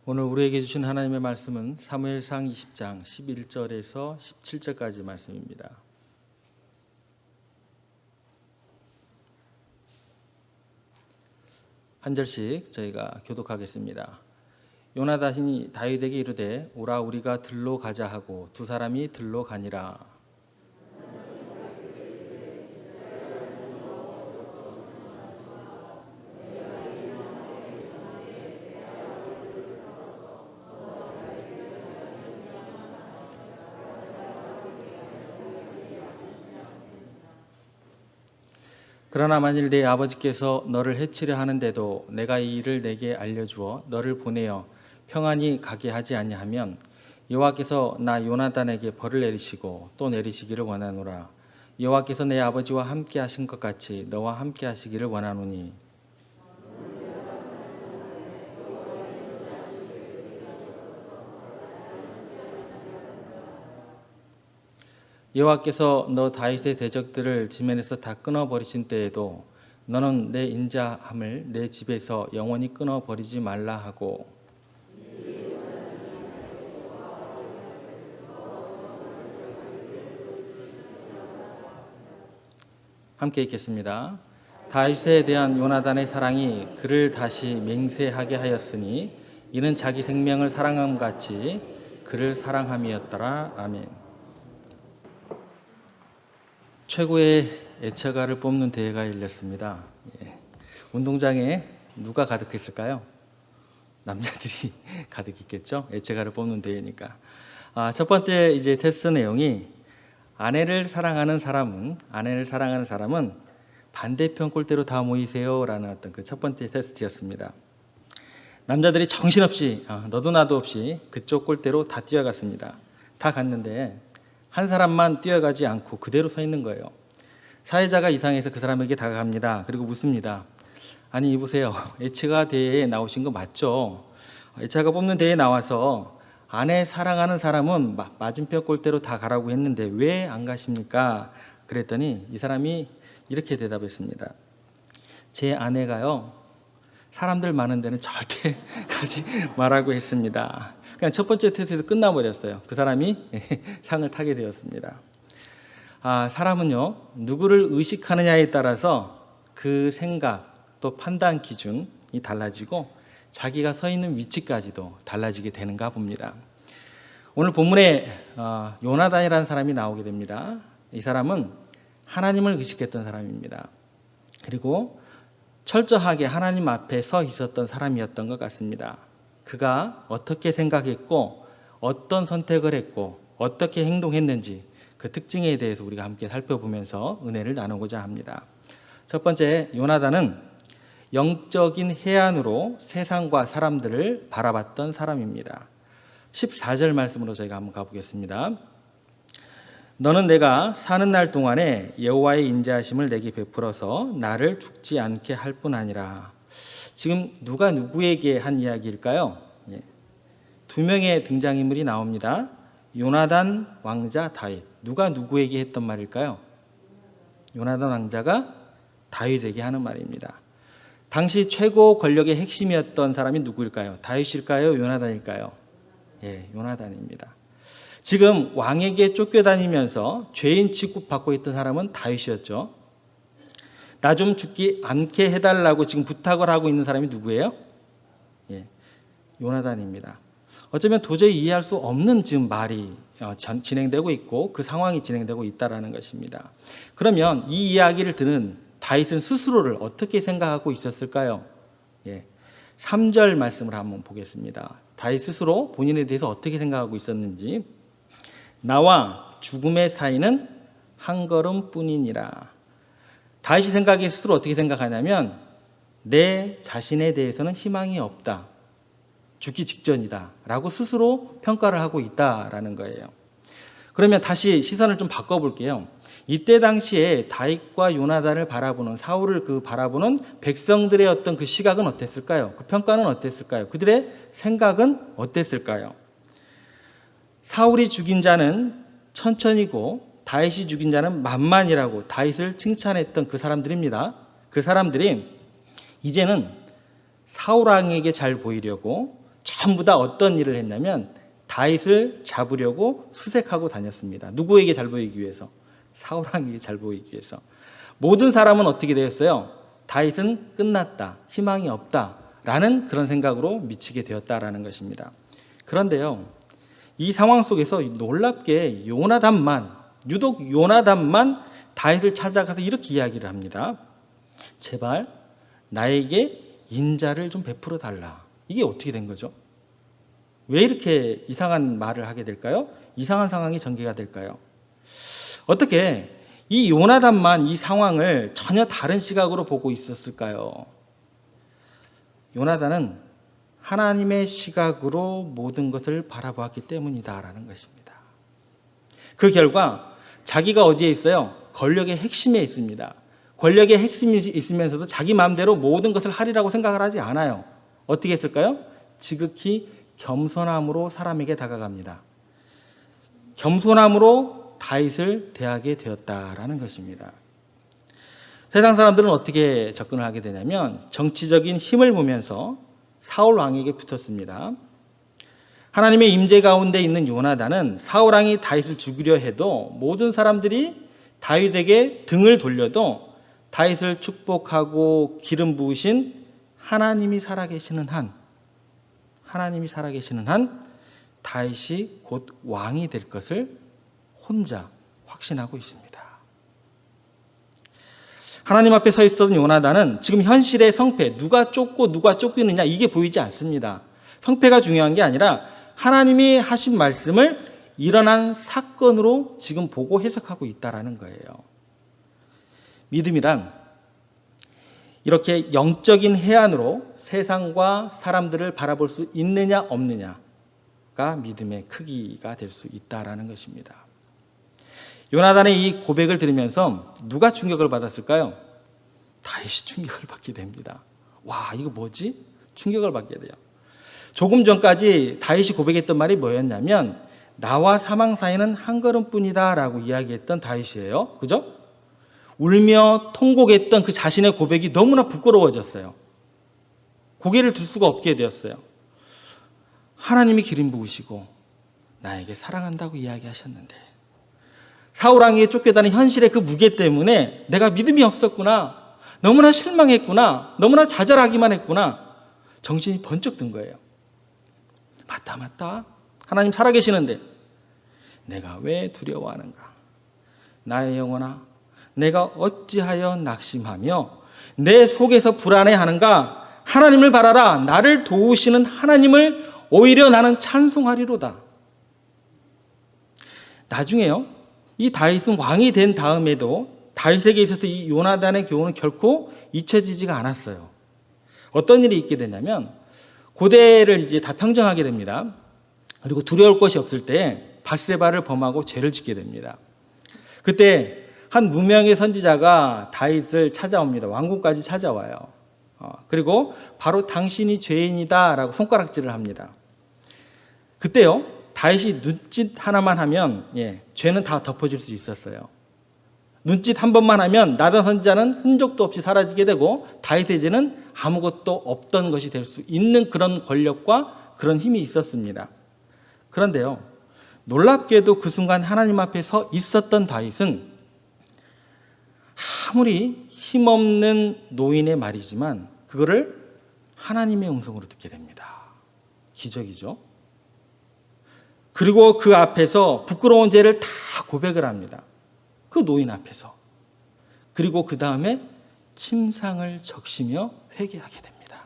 오늘 우리에게 주신 하나님의 말씀은 사무엘상 20장 11절에서 17절까지 말씀입니다. 한 절씩 저희가 교독하겠습니다. 요나단이 다윗에게 이르되 오라 우리가 들로 가자 하고 두 사람이 들로 가니라. 그러나 만일 내 아버지께서 너를 해치려 하는데도 내가 이 일을 내게 알려주어 너를 보내어 평안히 가게 하지 아니하면 여호와께서 나 요나단에게 벌을 내리시고 또 내리시기를 원하노라. 여호와께서 내 아버지와 함께 하신 것 같이 너와 함께 하시기를 원하노니. 여호와께서 너 다윗의 대적들을 지면에서 다 끊어버리신 때에도 너는 내 인자함을 내 집에서 영원히 끊어버리지 말라 하고. 함께 읽겠습니다. 다윗에 대한 요나단의 사랑이 그를 다시 맹세하게 하였으니 이는 자기 생명을 사랑함 같이 그를 사랑함이었더라. 아멘. 최고의 애처가를 뽑는 대회가 열렸습니다. 운동장에 누가 가득했을까요? 남자들이 가득 있겠죠. 애처가를 뽑는 대회니까. 첫 번째 이제 테스트 내용이 아내를 사랑하는 사람은 반대편 꼴대로 다 모이세요라는 어떤 그 첫 번째 테스트였습니다. 남자들이 정신없이 너도 나도 없이 그쪽 꼴대로 다 뛰어갔습니다. 다 갔는데 한 사람만 뛰어가지 않고 그대로 서 있는 거예요. 사회자가 이상해서 그 사람에게 다가갑니다. 그리고 묻습니다. 아니 이보세요. 애처가 대회에 나오신 거 맞죠? 애처가 뽑는 대회에 나와서 아내 사랑하는 사람은 맞은편 꼴대로 다 가라고 했는데 왜 안 가십니까? 그랬더니 이 사람이 이렇게 대답했습니다. 제 아내가요. 사람들 많은 데는 절대 가지 말라고 했습니다. 그냥 첫 번째 테스트에서 끝나버렸어요. 그 사람이 상을 타게 되었습니다. 사람은요, 누구를 의식하느냐에 따라서 그 생각 또 판단 기준이 달라지고 자기가 서 있는 위치까지도 달라지게 되는가 봅니다. 오늘 본문에 요나단이라는 사람이 나오게 됩니다. 이 사람은 하나님을 의식했던 사람입니다. 그리고 철저하게 하나님 앞에 서 있었던 사람이었던 것 같습니다. 그가 어떻게 생각했고 어떤 선택을 했고 어떻게 행동했는지 그 특징에 대해서 우리가 함께 살펴보면서 은혜를 나누고자 합니다. 첫 번째, 요나단은 영적인 해안으로 세상과 사람들을 바라봤던 사람입니다. 14절 말씀으로 저희가 한번 가보겠습니다. 너는 내가 사는 날 동안에 여호와의 인자하심을 내게 베풀어서 나를 죽지 않게 할 뿐 아니라. 지금 누가 누구에게 한 이야기일까요? 두 명의 등장인물이 나옵니다. 요나단 왕자 다윗. 누가 누구에게 했던 말일까요? 요나단 왕자가 다윗에게 하는 말입니다. 당시 최고 권력의 핵심이었던 사람이 누구일까요? 다윗일까요? 요나단일까요? 요나단입니다. 지금 왕에게 쫓겨다니면서 죄인 취급받고 있던 사람은 다윗이었죠. 나 좀 죽지 않게 해달라고 지금 부탁을 하고 있는 사람이 누구예요? 요나단입니다. 어쩌면 도저히 이해할 수 없는 지금 말이 진행되고 있고 그 상황이 진행되고 있다는 것입니다. 그러면 이 이야기를 들은 다윗은 스스로를 어떻게 생각하고 있었을까요? 3절 말씀을 한번 보겠습니다. 다윗 스스로 본인에 대해서 어떻게 생각하고 있었는지. 나와 죽음의 사이는 한 걸음뿐이니라. 다윗이 생각이 스스로 어떻게 생각하냐면 내 자신에 대해서는 희망이 없다. 죽기 직전이다. 라고 스스로 평가를 하고 있다라는 거예요. 그러면 다시 시선을 좀 바꿔볼게요. 이때 당시에 다윗과 요나단을 바라보는 사울을 바라보는 백성들의 어떤 그 시각은 어땠을까요? 그 평가는 어땠을까요? 그들의 생각은 어땠을까요? 사울이 죽인 자는 천천히고 다윗이 죽인 자는 만만이라고 다윗을 칭찬했던 그 사람들입니다. 그 사람들이 이제는 사울 왕에게 잘 보이려고 전부 다 어떤 일을 했냐면 다윗을 잡으려고 수색하고 다녔습니다. 누구에게 잘 보이기 위해서? 사울 왕에게 잘 보이기 위해서. 모든 사람은 어떻게 되었어요? 다윗은 끝났다, 희망이 없다라는 그런 생각으로 미치게 되었다라는 것입니다. 그런데요, 이 상황 속에서 놀랍게 유독 요나단만 다윗을 찾아가서 이렇게 이야기를 합니다. 제발 나에게 인자를 좀 베풀어 달라. 이게 어떻게 된 거죠? 왜 이렇게 이상한 말을 하게 될까요? 이상한 상황이 전개가 될까요? 어떻게 이 요나단만 이 상황을 전혀 다른 시각으로 보고 있었을까요? 요나단은 하나님의 시각으로 모든 것을 바라보았기 때문이다라는 것입니다. 그 결과 자기가 어디에 있어요? 권력의 핵심에 있습니다. 권력의 핵심이 있으면서도 자기 마음대로 모든 것을 하리라고 생각을 하지 않아요. 어떻게 했을까요? 지극히 겸손함으로 사람에게 다가갑니다. 겸손함으로 다윗을 대하게 되었다라는 것입니다. 세상 사람들은 어떻게 접근을 하게 되냐면 정치적인 힘을 보면서 사울 왕에게 붙었습니다. 하나님의 임재 가운데 있는 요나단은 사울 왕이 다윗을 죽이려 해도 모든 사람들이 다윗에게 등을 돌려도 다윗을 축복하고 기름 부으신 하나님이 살아계시는 한 다윗이 곧 왕이 될 것을 혼자 확신하고 있습니다. 하나님 앞에 서 있었던 요나단은 지금 현실의 성패, 누가 쫓고 누가 쫓기느냐 이게 보이지 않습니다. 성패가 중요한 게 아니라 하나님이 하신 말씀을 일어난 사건으로 지금 보고 해석하고 있다라는 거예요. 믿음이란 이렇게 영적인 해안으로 세상과 사람들을 바라볼 수 있느냐 없느냐가 믿음의 크기가 될 수 있다라는 것입니다. 요나단의 이 고백을 들으면서 누가 충격을 받았을까요? 다윗이 충격을 받게 됩니다. 와, 이거 뭐지? 충격을 받게 돼요. 조금 전까지 다윗이 고백했던 말이 뭐였냐면 나와 사망 사이는 한 걸음뿐이다 라고 이야기했던 다윗이에요. 그죠? 울며 통곡했던 그 자신의 고백이 너무나 부끄러워졌어요. 고개를 들 수가 없게 되었어요. 하나님이 기름 부으시고 나에게 사랑한다고 이야기하셨는데 사울 왕에게 쫓겨다닌 현실의 그 무게 때문에 내가 믿음이 없었구나, 너무나 실망했구나, 너무나 좌절하기만 했구나, 정신이 번쩍 든 거예요. 맞다. 하나님 살아계시는데 내가 왜 두려워하는가? 나의 영혼아, 내가 어찌하여 낙심하며 내 속에서 불안해하는가? 하나님을 바라라. 나를 도우시는 하나님을 오히려 나는 찬송하리로다. 나중에요, 이 다윗은 왕이 된 다음에도 다윗에게 있어서 이 요나단의 교훈은 결코 잊혀지지가 않았어요. 어떤 일이 있게 되냐면 고대를 이제 다 평정하게 됩니다. 그리고 두려울 것이 없을 때 밧세바를 범하고 죄를 짓게 됩니다. 그때 한 무명의 선지자가 다윗을 찾아옵니다. 왕궁까지 찾아와요. 그리고 바로 당신이 죄인이다라고 손가락질을 합니다. 그때요, 다윗이 눈짓 하나만 하면 죄는 다 덮어질 수 있었어요. 눈짓 한 번만 하면 나단 선지자는 흔적도 없이 사라지게 되고 다윗의 죄는 아무것도 없던 것이 될 수 있는 그런 권력과 그런 힘이 있었습니다. 그런데요, 놀랍게도 그 순간 하나님 앞에 서 있었던 다윗은 아무리 힘없는 노인의 말이지만 그거를 하나님의 음성으로 듣게 됩니다. 기적이죠. 그리고 그 앞에서 부끄러운 죄를 다 고백을 합니다. 그 노인 앞에서. 그리고 그 다음에 침상을 적시며 회개하게 됩니다.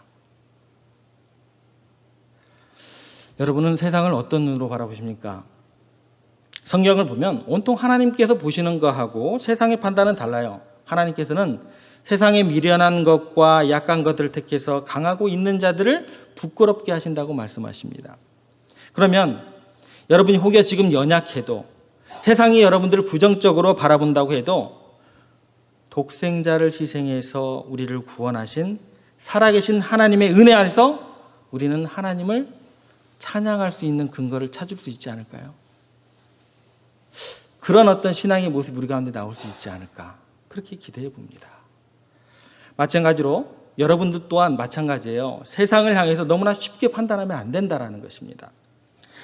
여러분은 세상을 어떤 눈으로 바라보십니까? 성경을 보면 온통 하나님께서 보시는 것하고 세상의 판단은 달라요. 하나님께서는 세상에 미련한 것과 약한 것들을 택해서 강하고 있는 자들을 부끄럽게 하신다고 말씀하십니다. 그러면 여러분이 혹여 지금 연약해도 세상이 여러분들을 부정적으로 바라본다고 해도 독생자를 희생해서 우리를 구원하신 살아계신 하나님의 은혜 안에서 우리는 하나님을 찬양할 수 있는 근거를 찾을 수 있지 않을까요? 그런 어떤 신앙의 모습이 우리 가운데 나올 수 있지 않을까, 그렇게 기대해 봅니다. 마찬가지로 여러분들 또한 마찬가지예요. 세상을 향해서 너무나 쉽게 판단하면 안 된다라는 것입니다.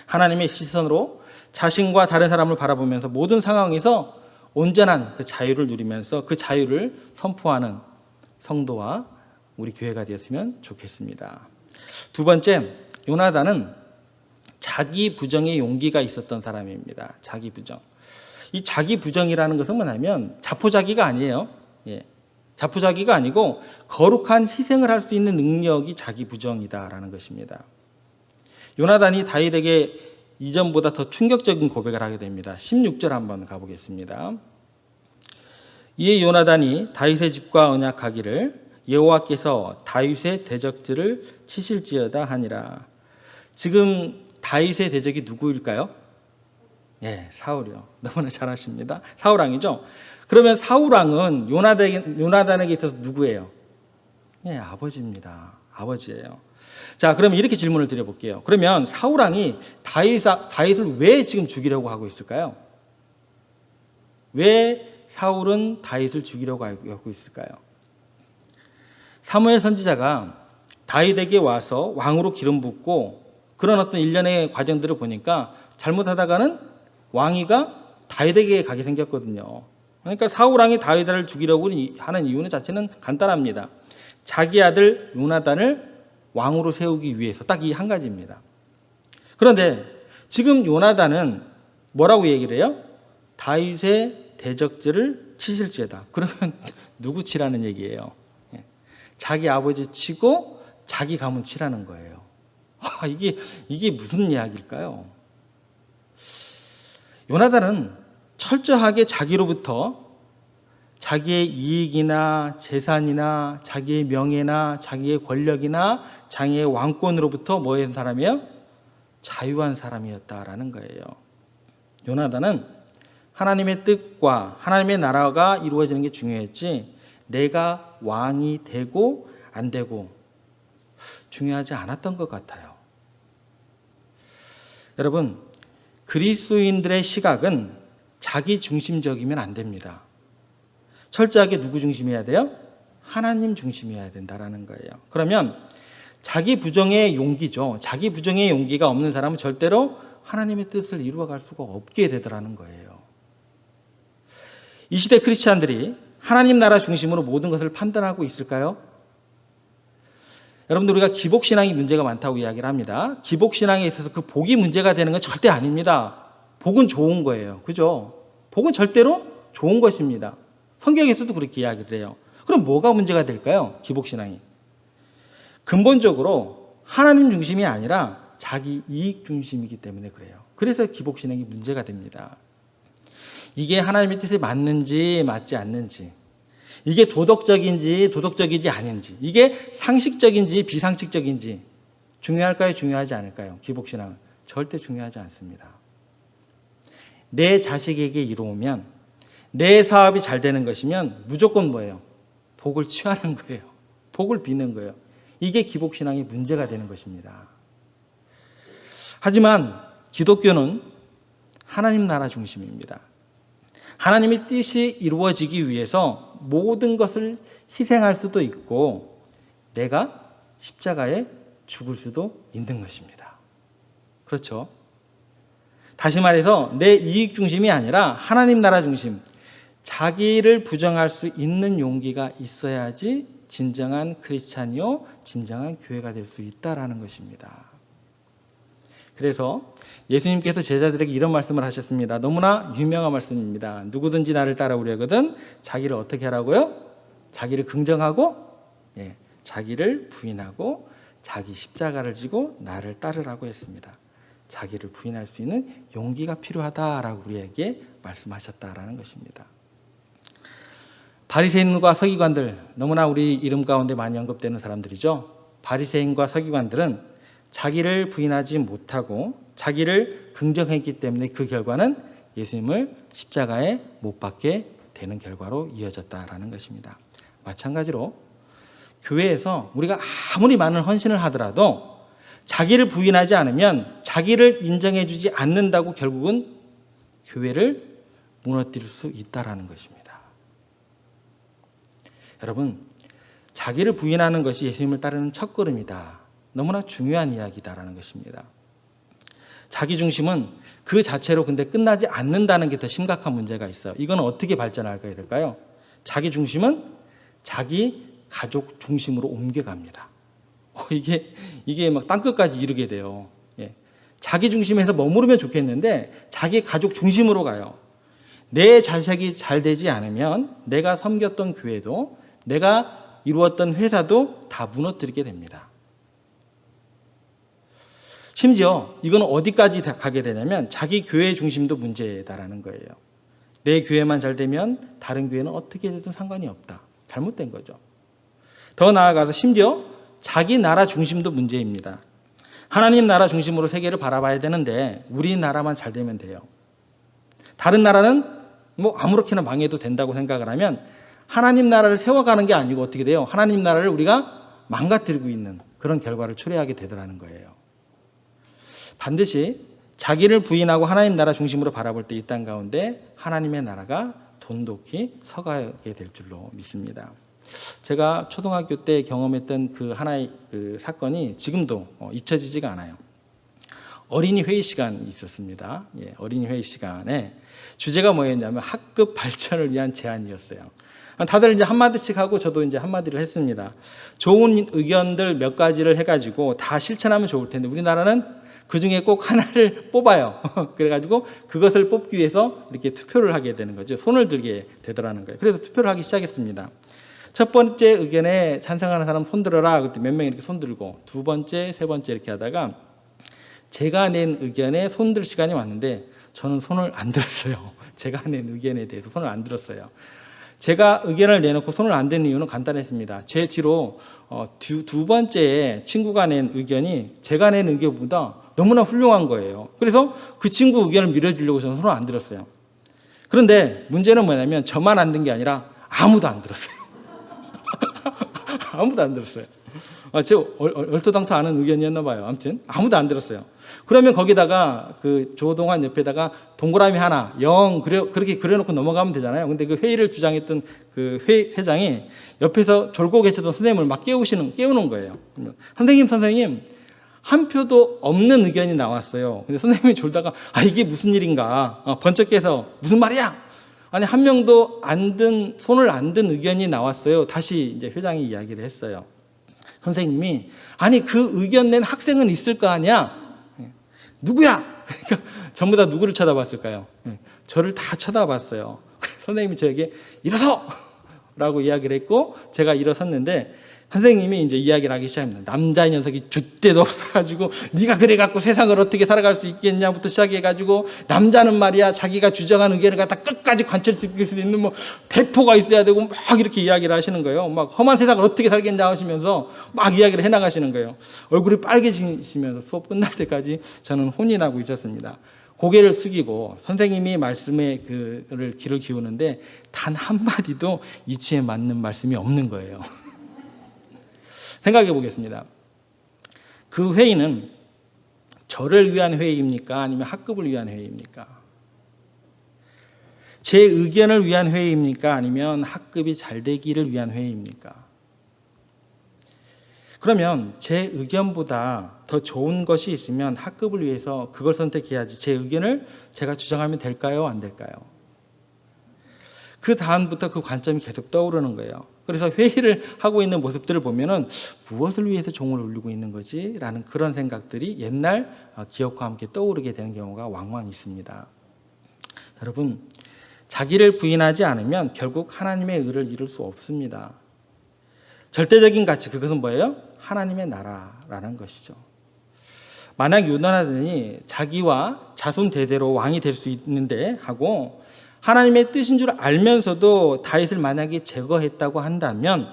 하나님의 시선으로 자신과 다른 사람을 바라보면서 모든 상황에서 온전한 그 자유를 누리면서 그 자유를 선포하는 성도와 우리 교회가 되었으면 좋겠습니다. 두 번째, 요나단은 자기 부정의 용기가 있었던 사람입니다. 자기 부정. 이 자기 부정이라는 것은 뭐냐면 자포자기가 아니에요. 자포자기가 아니고 거룩한 희생을 할 수 있는 능력이 자기 부정이다라는 것입니다. 요나단이 다윗에게 이전보다 더 충격적인 고백을 하게 됩니다. 16절 한번 가보겠습니다. 이에 요나단이 다윗의 집과 언약하기를 여호와께서 다윗의 대적들을 치실지어다 하니라. 지금 다윗의 대적이 누구일까요? 사울이요. 너무나 잘 아십니다. 사울왕이죠. 그러면 사울왕은 요나단에게 있어서 누구예요? 아버지입니다. 아버지예요. 자, 그러면 이렇게 질문을 드려볼게요. 그러면 사울왕이 다윗을 왜 지금 죽이려고 하고 있을까요? 왜 사울은 다윗을 죽이려고 하고 있을까요? 사무엘 선지자가 다윗에게 와서 왕으로 기름 붓고 그런 어떤 일련의 과정들을 보니까 잘못하다가는 왕위가 다윗에게 가게 생겼거든요. 그러니까 사울왕이 다윗을 죽이려고 하는 이유는 자체는 간단합니다. 자기 아들 요나단을 왕으로 세우기 위해서 딱 이 한 가지입니다. 그런데 지금 요나단은 뭐라고 얘기를 해요? 다윗의 대적들을 치실지어다. 그러면 누구 치라는 얘기예요? 자기 아버지 치고 자기 가문 치라는 거예요. 이게 무슨 이야기일까요? 요나단은 철저하게 자기로부터 자기의 이익이나 재산이나 자기의 명예나 자기의 권력이나 자기의 왕권으로부터 뭐한 사람이에요? 자유한 사람이었다라는 거예요. 요나단은 하나님의 뜻과 하나님의 나라가 이루어지는 게 중요했지 내가 왕이 되고 안 되고 중요하지 않았던 것 같아요. 여러분, 그리스도인들의 시각은 자기 중심적이면 안 됩니다. 철저하게 누구 중심이어야 돼요? 하나님 중심이어야 된다라는 거예요. 그러면 자기 부정의 용기죠. 자기 부정의 용기가 없는 사람은 절대로 하나님의 뜻을 이루어갈 수가 없게 되더라는 거예요. 이 시대 크리스찬들이 하나님 나라 중심으로 모든 것을 판단하고 있을까요? 여러분들, 우리가 기복신앙이 문제가 많다고 이야기를 합니다. 기복신앙에 있어서 그 복이 문제가 되는 건 절대 아닙니다. 복은 좋은 거예요. 그죠? 복은 절대로 좋은 것입니다. 성경에서도 그렇게 이야기를 해요. 그럼 뭐가 문제가 될까요? 기복신앙이. 근본적으로 하나님 중심이 아니라 자기 이익 중심이기 때문에 그래요. 그래서 기복신앙이 문제가 됩니다. 이게 하나님의 뜻에 맞는지 맞지 않는지, 이게 도덕적인지 도덕적이지 아닌지, 이게 상식적인지 비상식적인지 중요할까요? 중요하지 않을까요? 기복신앙은 절대 중요하지 않습니다. 내 자식에게 이로우면, 내 사업이 잘 되는 것이면 무조건 뭐예요? 복을 취하는 거예요. 복을 비는 거예요. 이게 기복신앙의 문제가 되는 것입니다. 하지만 기독교는 하나님 나라 중심입니다. 하나님의 뜻이 이루어지기 위해서 모든 것을 희생할 수도 있고 내가 십자가에 죽을 수도 있는 것입니다. 그렇죠? 다시 말해서 내 이익 중심이 아니라 하나님 나라 중심, 자기를 부정할 수 있는 용기가 있어야지 진정한 크리스찬이요, 진정한 교회가 될 수 있다라는 것입니다. 그래서 예수님께서 제자들에게 이런 말씀을 하셨습니다. 너무나 유명한 말씀입니다. 누구든지 나를 따라오려거든 자기를 어떻게 하라고요? 자기를 긍정하고 자기를 부인하고 자기 십자가를 지고 나를 따르라고 했습니다. 자기를 부인할 수 있는 용기가 필요하다라고 우리에게 말씀하셨다라는 것입니다. 바리새인과 서기관들, 너무나 우리 이름 가운데 많이 언급되는 사람들이죠. 바리새인과 서기관들은 자기를 부인하지 못하고 자기를 긍정했기 때문에 그 결과는 예수님을 십자가에 못 박게 되는 결과로 이어졌다라는 것입니다. 마찬가지로 교회에서 우리가 아무리 많은 헌신을 하더라도 자기를 부인하지 않으면, 자기를 인정해주지 않는다고 결국은 교회를 무너뜨릴 수 있다라는 것입니다. 여러분, 자기를 부인하는 것이 예수님을 따르는 첫걸음이다. 너무나 중요한 이야기다라는 것입니다. 자기 중심은 그 자체로 근데 끝나지 않는다는 게 더 심각한 문제가 있어요. 이건 어떻게 발전하게 될까요? 자기 중심은 자기 가족 중심으로 옮겨갑니다. 이게 막 땅끝까지 이르게 돼요. 예. 자기 중심에서 머무르면 좋겠는데 자기 가족 중심으로 가요. 내 자식이 잘 되지 않으면 내가 섬겼던 교회도 내가 이루었던 회사도 다 무너뜨리게 됩니다. 심지어 이건 어디까지 가게 되냐면 자기 교회 중심도 문제다라는 거예요. 내 교회만 잘 되면 다른 교회는 어떻게 되든 상관이 없다. 잘못된 거죠. 더 나아가서 심지어 자기 나라 중심도 문제입니다. 하나님 나라 중심으로 세계를 바라봐야 되는데 우리나라만 잘 되면 돼요. 다른 나라는 뭐 아무렇게나 망해도 된다고 생각을 하면 하나님 나라를 세워가는 게 아니고 어떻게 돼요? 하나님 나라를 우리가 망가뜨리고 있는 그런 결과를 초래하게 되더라는 거예요. 반드시 자기를 부인하고 하나님 나라 중심으로 바라볼 때 이 땅 가운데 하나님의 나라가 돈독히 서가게 될 줄로 믿습니다. 제가 초등학교 때 경험했던 그 하나의 그 사건이 지금도 잊혀지지가 않아요. 어린이 회의 시간이 있었습니다. 예, 어린이 회의 시간에 주제가 뭐였냐면 학급 발전을 위한 제안이었어요. 다들 이제 한마디씩 하고 저도 이제 한마디를 했습니다. 좋은 의견들 몇 가지를 해가지고 다 실천하면 좋을 텐데 우리나라는 그 중에 꼭 하나를 뽑아요. 그래가지고 그것을 뽑기 위해서 이렇게 투표를 하게 되는 거죠. 손을 들게 되더라는 거예요. 그래서 투표를 하기 시작했습니다. 첫 번째 의견에 찬성하는 사람 손 들어라. 그때 몇 명이 이렇게 손 들고 두 번째, 세 번째 이렇게 하다가 제가 낸 의견에 손 들 시간이 왔는데 저는 손을 안 들었어요. 제가 낸 의견에 대해서 손을 안 들었어요. 제가 의견을 내놓고 손을 안 댄 이유는 간단했습니다. 제 뒤로 두 번째에 친구가 낸 의견이 제가 낸 의견보다 너무나 훌륭한 거예요. 그래서 그 친구 의견을 밀어주려고 저는 손을 안 들었어요. 그런데 문제는 뭐냐면 저만 안 든 게 아니라 아무도 안 들었어요. 아무도 안 들었어요. 제가 얼토당토 아는 의견이었나 봐요. 아무튼 아무도 안 들었어요. 그러면 거기다가 그 조동환 옆에다가 동그라미 하나 0 그렇게 그려놓고 넘어가면 되잖아요. 근데 그 회의를 주장했던 그 회장이 옆에서 졸고 계시던 선생님을 막 깨우는 거예요. 선생님 한 표도 없는 의견이 나왔어요. 근데 선생님이 졸다가 이게 무슨 일인가 번쩍 깨서 무슨 말이야? 아니 한 명도 손을 안 든 의견이 나왔어요. 다시 이제 회장이 이야기를 했어요. 선생님이 아니 그 의견 낸 학생은 있을 거 아니야? 누구야? 그러니까 전부 다 누구를 쳐다봤을까요? 저를 다 쳐다봤어요. 선생님이 저에게 일어서! 라고 이야기를 했고 제가 일어섰는데 선생님이 이제 이야기를 하기 시작합니다. 남자의 녀석이 줏대도 없어가지고 네가 그래갖고 세상을 어떻게 살아갈 수 있겠냐부터 시작해가지고 남자는 말이야 자기가 주장한 의견을 갖다 끝까지 관철시킬 수 있는 뭐 대포가 있어야 되고 막 이렇게 이야기를 하시는 거예요. 막 험한 세상을 어떻게 살겠냐 하시면서 막 이야기를 해나가시는 거예요. 얼굴이 빨개지시면서 수업 끝날 때까지 저는 혼이 나고 있었습니다. 고개를 숙이고 선생님이 말씀에 그를 귀를 기우는데 단 한마디도 이치에 맞는 말씀이 없는 거예요. 생각해 보겠습니다. 그 회의는 저를 위한 회의입니까? 아니면 학급을 위한 회의입니까? 제 의견을 위한 회의입니까? 아니면 학급이 잘 되기를 위한 회의입니까? 그러면 제 의견보다 더 좋은 것이 있으면 학급을 위해서 그걸 선택해야지 제 의견을 제가 주장하면 될까요? 안 될까요? 그 다음부터 그 관점이 계속 떠오르는 거예요. 그래서 회의를 하고 있는 모습들을 보면은 무엇을 위해서 종을 울리고 있는 거지? 라는 그런 생각들이 옛날 기억과 함께 떠오르게 되는 경우가 왕왕 있습니다. 여러분, 자기를 부인하지 않으면 결국 하나님의 의를 이룰 수 없습니다. 절대적인 가치, 그것은 뭐예요? 하나님의 나라라는 것이죠. 만약 요나단이 자기와 자손 대대로 왕이 될 수 있는데 하고 하나님의 뜻인 줄 알면서도 다윗을 만약에 제거했다고 한다면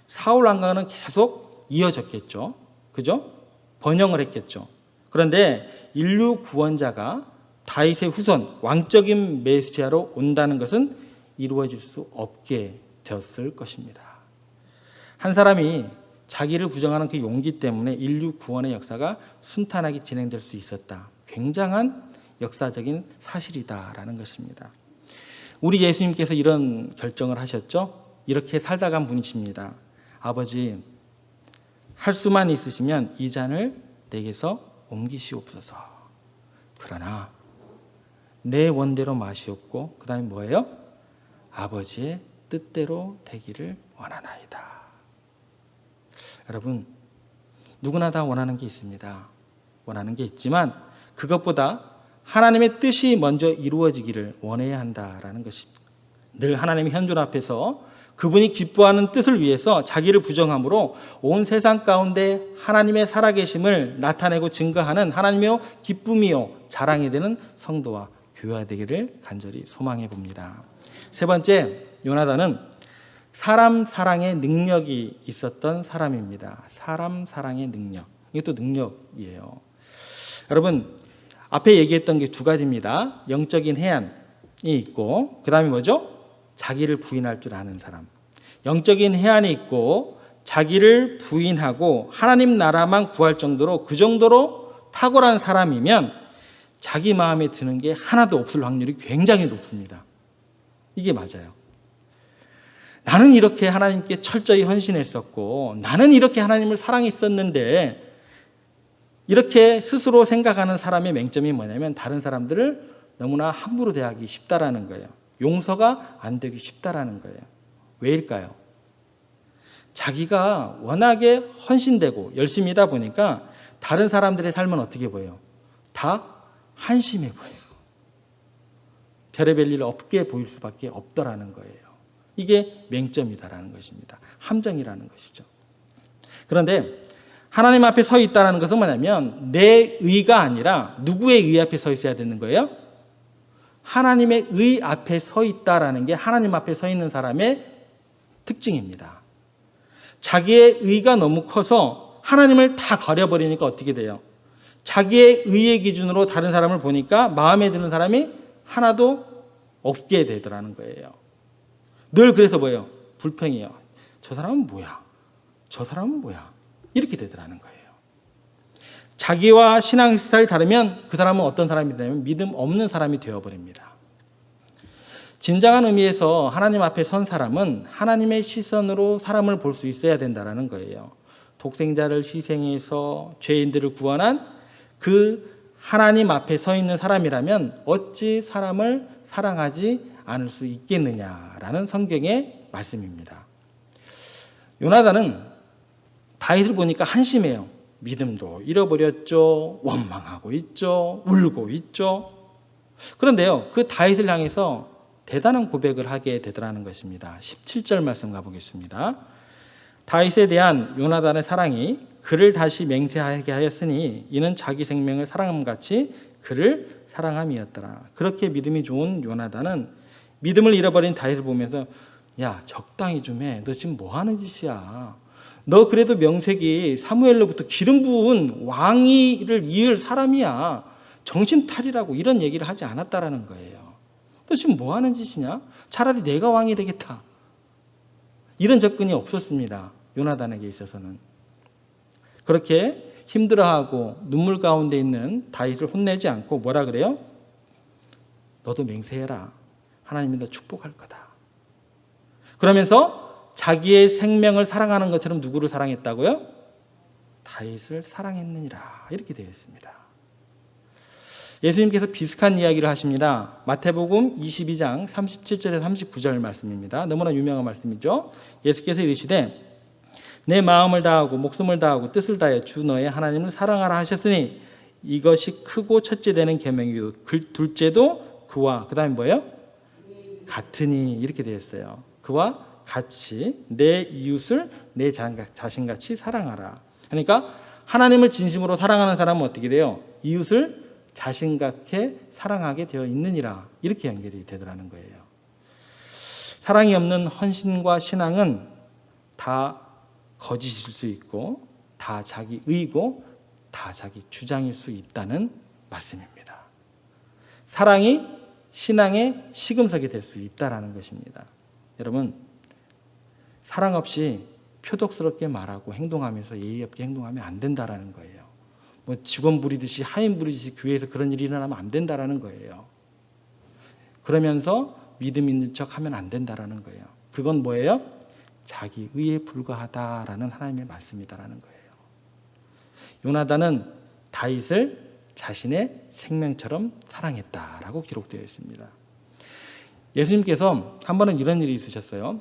사울 왕가는 계속 이어졌겠죠. 그죠? 번영을 했겠죠. 그런데 인류 구원자가 다윗의 후손, 왕적인 메시아로 온다는 것은 이루어질 수 없게 되었을 것입니다. 한 사람이 자기를 부정하는 그 용기 때문에 인류 구원의 역사가 순탄하게 진행될 수 있었다. 굉장한 역사적인 사실이다라는 것입니다. 우리 예수님께서 이런 결정을 하셨죠. 이렇게 살다 간 분이십니다. 아버지 할 수만 있으시면 이 잔을 내게서 옮기시옵소서. 그러나 내 원대로 마시옵고 그 다음에 뭐예요? 아버지의 뜻대로 되기를 원하나이다. 여러분 누구나 다 원하는 게 있습니다. 원하는 게 있지만 그것보다 하나님의 뜻이 먼저 이루어지기를 원해야 한다라는 것입니다. 늘 하나님의 현존 앞에서 그분이 기뻐하는 뜻을 위해서 자기를 부정함으로 온 세상 가운데 하나님의 살아계심을 나타내고 증거하는 하나님의 기쁨이요 자랑이 되는 성도와 교회가 되기를 간절히 소망해 봅니다. 세 번째, 요나단은 사람 사랑의 능력이 있었던 사람입니다. 사람 사랑의 능력. 이것도 능력이에요. 여러분 앞에 얘기했던 게 두 가지입니다. 영적인 해안이 있고 그 다음에 뭐죠? 자기를 부인할 줄 아는 사람. 영적인 해안이 있고 자기를 부인하고 하나님 나라만 구할 정도로 그 정도로 탁월한 사람이면 자기 마음에 드는 게 하나도 없을 확률이 굉장히 높습니다. 이게 맞아요. 나는 이렇게 하나님께 철저히 헌신했었고 나는 이렇게 하나님을 사랑했었는데 이렇게 스스로 생각하는 사람의 맹점이 뭐냐면 다른 사람들을 너무나 함부로 대하기 쉽다라는 거예요. 용서가 안 되기 쉽다라는 거예요. 왜일까요? 자기가 워낙에 헌신되고 열심히 하다 보니까 다른 사람들의 삶은 어떻게 보여요? 다 한심해 보여요. 별의별 일 없게 보일 수밖에 없더라는 거예요. 이게 맹점이다라는 것입니다. 함정이라는 것이죠. 그런데 하나님 앞에 서 있다는 것은 뭐냐면 내 의가 아니라 누구의 의 앞에 서 있어야 되는 거예요? 하나님의 의 앞에 서 있다라는 게 하나님 앞에 서 있는 사람의 특징입니다. 자기의 의가 너무 커서 하나님을 다 가려버리니까 어떻게 돼요? 자기의 의의 기준으로 다른 사람을 보니까 마음에 드는 사람이 하나도 없게 되더라는 거예요. 늘 그래서 뭐예요? 불평이에요. 저 사람은 뭐야? 저 사람은 뭐야? 이렇게 되더라는 거예요. 자기와 신앙 스타일이 다르면 그 사람은 어떤 사람이 되냐면 믿음 없는 사람이 되어버립니다. 진정한 의미에서 하나님 앞에 선 사람은 하나님의 시선으로 사람을 볼 수 있어야 된다는 거예요. 독생자를 희생해서 죄인들을 구원한 그 하나님 앞에 서 있는 사람이라면 어찌 사람을 사랑하지 않을 수 있겠느냐라는 성경의 말씀입니다. 요나단은 다윗을 보니까 한심해요. 믿음도 잃어버렸죠. 원망하고 있죠. 울고 있죠. 그런데요, 그 다윗을 향해서 대단한 고백을 하게 되더라는 것입니다. 17절 말씀 가보겠습니다. 다윗에 대한 요나단의 사랑이 그를 다시 맹세하게 하였으니 이는 자기 생명을 사랑함같이 그를 사랑함이었더라. 그렇게 믿음이 좋은 요나단은 믿음을 잃어버린 다윗을 보면서 야 적당히 좀 해. 너 지금 뭐 하는 짓이야. 너 그래도 명색이 사무엘로부터 기름 부은 왕위를 이을 사람이야. 정신탈이라고 이런 얘기를 하지 않았다라는 거예요. 너 지금 뭐 하는 짓이냐? 차라리 내가 왕이 되겠다. 이런 접근이 없었습니다. 요나단에게 있어서는. 그렇게 힘들어하고 눈물 가운데 있는 다윗을 혼내지 않고 뭐라 그래요? 너도 맹세해라. 하나님이 너 축복할 거다. 그러면서 자기의 생명을 사랑하는 것처럼 누구를 사랑했다고요? 다윗을 사랑했느니라. 이렇게 되어 있습니다. 예수님께서 비슷한 이야기를 하십니다. 마태복음 22장 37절에서 39절 말씀입니다. 너무나 유명한 말씀이죠. 예수께서 이르시되 내 마음을 다하고 목숨을 다하고 뜻을 다하여 주 너의 하나님을 사랑하라 하셨으니 이것이 크고 첫째 되는 계명이요 둘째도 그와 그 다음에 뭐예요? 같으니 이렇게 되어 있어요. 그와 같이 내 이웃을 내 자신같이 사랑하라. 그러니까 하나님을 진심으로 사랑하는 사람은 어떻게 돼요? 이웃을 자신같게 사랑하게 되어 있느니라. 이렇게 연결이 되더라는 거예요. 사랑이 없는 헌신과 신앙은 다 거짓일 수 있고 다 자기 의고 다 자기 주장일 수 있다는 말씀입니다. 사랑이 신앙의 시금석이 될 수 있다는 것입니다. 여러분 사랑 없이 표독스럽게 말하고 행동하면서 예의 없게 행동하면 안 된다라는 거예요. 뭐 직원 부리듯이 하인 부리듯이 교회에서 그런 일이 일어나면 안 된다라는 거예요. 그러면서 믿음 있는 척하면 안 된다라는 거예요. 그건 뭐예요? 자기 의에 불과하다라는 하나님의 말씀이다라는 거예요. 요나단은 다윗을 자신의 생명처럼 사랑했다라고 기록되어 있습니다. 예수님께서 한 번은 이런 일이 있으셨어요.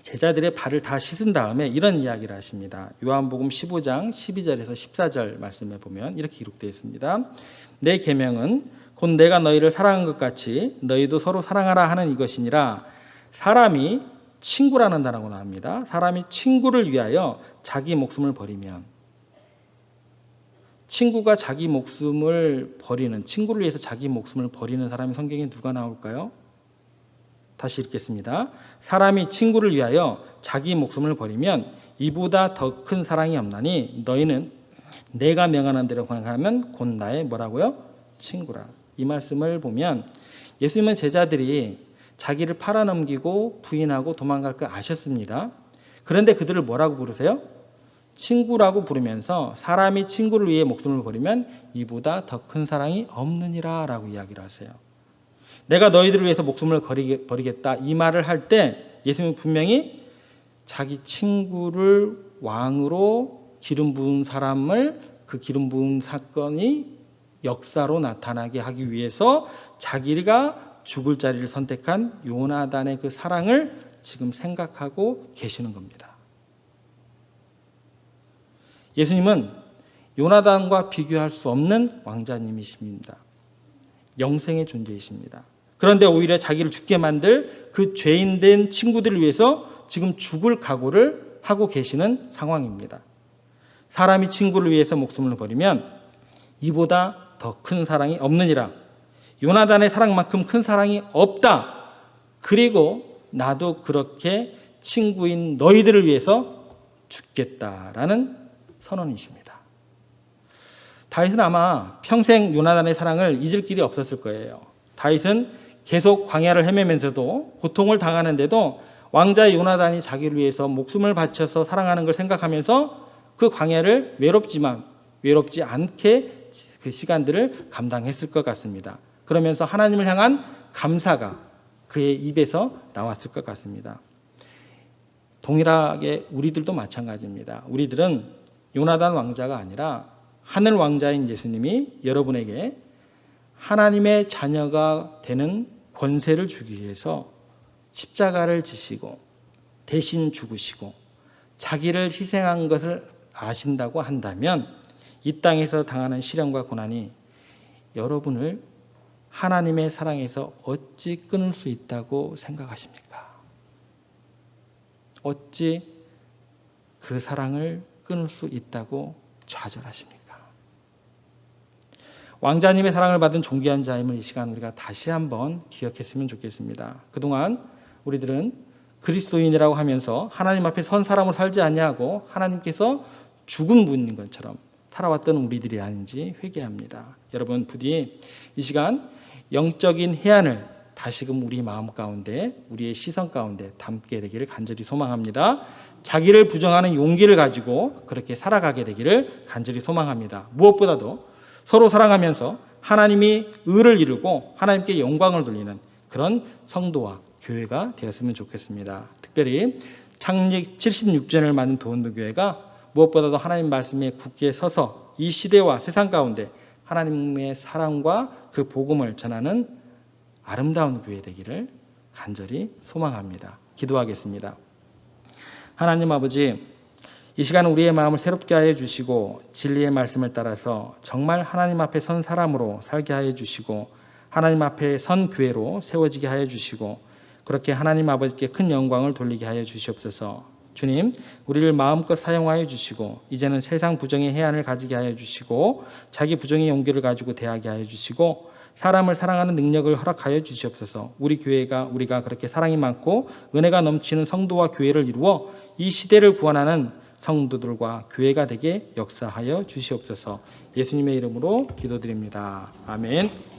제자들의 발을 다 씻은 다음에 이런 이야기를 하십니다. 요한복음 15장 12절에서 14절 말씀에 보면 이렇게 기록되어 있습니다. 내 계명은 곧 내가 너희를 사랑한 것 같이 너희도 서로 사랑하라 하는 이것이니라. 사람이 친구라는 단어가 나옵니다. 사람이 친구를 위하여 자기 목숨을 버리면, 친구가 자기 목숨을 버리는, 친구를 위해서 자기 목숨을 버리는 사람이 성경에 누가 나올까요? 다시 읽겠습니다. 사람이 친구를 위하여 자기 목숨을 버리면 이보다 더 큰 사랑이 없나니 너희는 내가 명하는 대로 행하면 곧 나의 뭐라고요? 친구라. 이 말씀을 보면 예수님은 제자들이 자기를 팔아넘기고 부인하고 도망갈 걸 아셨습니다. 그런데 그들을 뭐라고 부르세요? 친구라고 부르면서 사람이 친구를 위해 목숨을 버리면 이보다 더 큰 사랑이 없느니라 라고 이야기를 하세요. 내가 너희들을 위해서 목숨을 버리겠다 이 말을 할 때 예수님은 분명히 자기 친구를 왕으로 기름 부은 사람을 그 기름 부은 사건이 역사로 나타나게 하기 위해서 자기가 죽을 자리를 선택한 요나단의 그 사랑을 지금 생각하고 계시는 겁니다. 예수님은 요나단과 비교할 수 없는 왕자님이십니다. 영생의 존재이십니다. 그런데 오히려 자기를 죽게 만들 그 죄인된 친구들을 위해서 지금 죽을 각오를 하고 계시는 상황입니다. 사람이 친구를 위해서 목숨을 버리면 이보다 더 큰 사랑이 없느니라. 요나단의 사랑만큼 큰 사랑이 없다. 그리고 나도 그렇게 친구인 너희들을 위해서 죽겠다라는 선언이십니다. 다윗은 아마 평생 요나단의 사랑을 잊을 길이 없었을 거예요. 다윗은 계속 광야를 헤매면서도 고통을 당하는데도 왕자 요나단이 자기를 위해서 목숨을 바쳐서 사랑하는 걸 생각하면서 그 광야를 외롭지 않게 그 시간들을 감당했을 것 같습니다. 그러면서 하나님을 향한 감사가 그의 입에서 나왔을 것 같습니다. 동일하게 우리들도 마찬가지입니다. 우리들은 요나단 왕자가 아니라 하늘 왕자인 예수님이 여러분에게 하나님의 자녀가 되는 권세를 주기 위해서 십자가를 지시고 대신 죽으시고 자기를 희생한 것을 아신다고 한다면 이 땅에서 당하는 시련과 고난이 여러분을 하나님의 사랑에서 어찌 끊을 수 있다고 생각하십니까? 어찌 그 사랑을 끊을 수 있다고 좌절하십니까? 왕자님의 사랑을 받은 존귀한 자임을 이 시간 우리가 다시 한번 기억했으면 좋겠습니다. 그동안 우리들은 그리스도인이라고 하면서 하나님 앞에 선 사람으로 살지 아니하고 하나님께서 죽은 분인 것처럼 살아왔던 우리들이 아닌지 회개합니다. 여러분 부디 이 시간 영적인 해안을 다시금 우리 마음 가운데 우리의 시선 가운데 담게 되기를 간절히 소망합니다. 자기를 부정하는 용기를 가지고 그렇게 살아가게 되기를 간절히 소망합니다. 무엇보다도 서로 사랑하면서 하나님이 의를 이루고 하나님께 영광을 돌리는 그런 성도와 교회가 되었으면 좋겠습니다. 특별히 창립 76주년을 맞는 도원도교회가 무엇보다도 하나님 말씀에 굳게 서서 이 시대와 세상 가운데 하나님의 사랑과 그 복음을 전하는 아름다운 교회 되기를 간절히 소망합니다. 기도하겠습니다. 하나님 아버지, 이 시간 우리의 마음을 새롭게 하여 주시고 진리의 말씀을 따라서 정말 하나님 앞에 선 사람으로 살게 하여 주시고 하나님 앞에 선 교회로 세워지게 하여 주시고 그렇게 하나님 아버지께 큰 영광을 돌리게 하여 주시옵소서. 주님, 우리를 마음껏 사용하여 주시고 이제는 세상 부정의 해안을 가지게 하여 주시고 자기 부정의 용기를 가지고 대하게 하여 주시고 사람을 사랑하는 능력을 허락하여 주시옵소서. 우리 교회가 우리가 그렇게 사랑이 많고 은혜가 넘치는 성도와 교회를 이루어 이 시대를 구원하는 성도들과 교회가 되게 역사하여 주시옵소서. 예수님의 이름으로 기도드립니다. 아멘.